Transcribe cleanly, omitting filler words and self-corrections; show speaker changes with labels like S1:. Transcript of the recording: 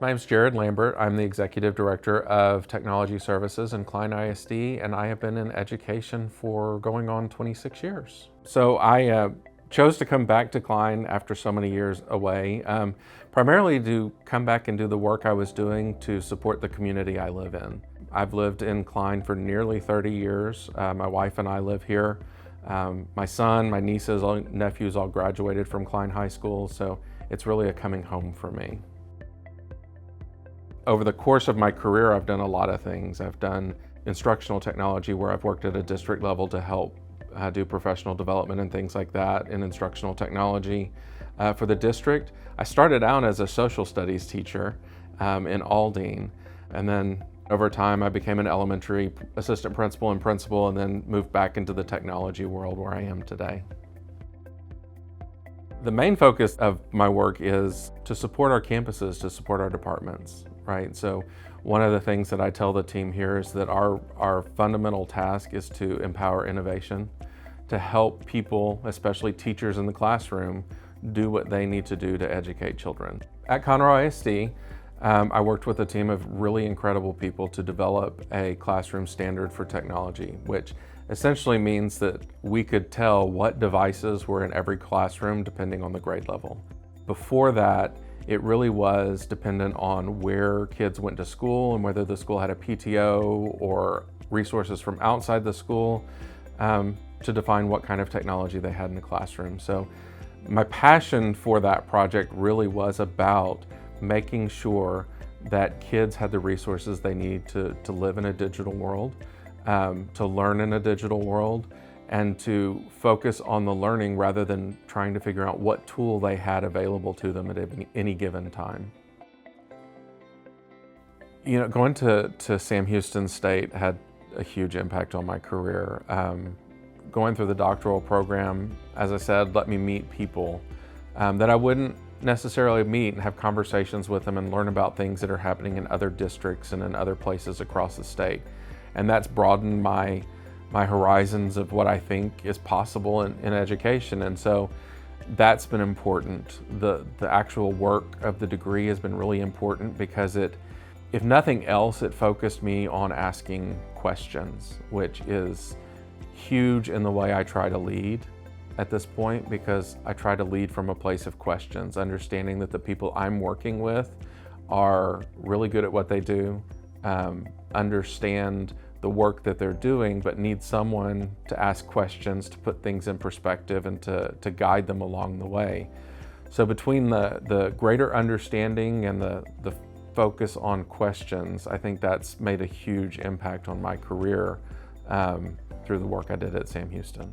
S1: My name's Jarod Lambert. I'm the Executive Director of Technology Services in Klein ISD, and I have been in education for going on 26 years. So I chose to come back to Klein after so many years away, primarily to come back and do the work I was doing to support the community I live in. I've lived in Klein for nearly 30 years. My wife and I live here. My son, my nieces, nephews all graduated from Klein High School, so it's really a coming home for me. Over the course of my career, I've done a lot of things. I've done instructional technology where I've worked at a district level to help do professional development and things like that in instructional technology. For the district, I started out as a social studies teacher in Aldine, and then over time I became an elementary assistant principal and then moved back into the technology world where I am today. The main focus of my work is to support our campuses, to support our departments, right? So one of the things that I tell the team here is that our fundamental task is to empower innovation, to help people, especially teachers in the classroom, do what they need to do to educate children. At Conroe ISD, I worked with a team of really incredible people to develop a classroom standard for technology, which essentially means that we could tell what devices were in every classroom depending on the grade level. Before that, it really was dependent on where kids went to school and whether the school had a PTO or resources from outside the school to define what kind of technology they had in the classroom. So my passion for that project really was about making sure that kids had the resources they need to live in a digital world, to learn in a digital world, and to focus on the learning rather than trying to figure out what tool they had available to them at any given time. You know, going to Sam Houston State had a huge impact on my career. Going through the doctoral program, as I said, let me meet people that I wouldn't necessarily meet and have conversations with them and learn about things that are happening in other districts and in other places across the state. And that's broadened my horizons of what I think is possible in education. And so that's been important. The actual work of the degree has been really important because if nothing else, it focused me on asking questions, which is huge in the way I try to lead at this point, because I try to lead from a place of questions, understanding that the people I'm working with are really good at what they do, understand the work that they're doing, but need someone to ask questions, to put things in perspective and to guide them along the way. So between the greater understanding and the focus on questions, I think that's made a huge impact on my career through the work I did at Sam Houston.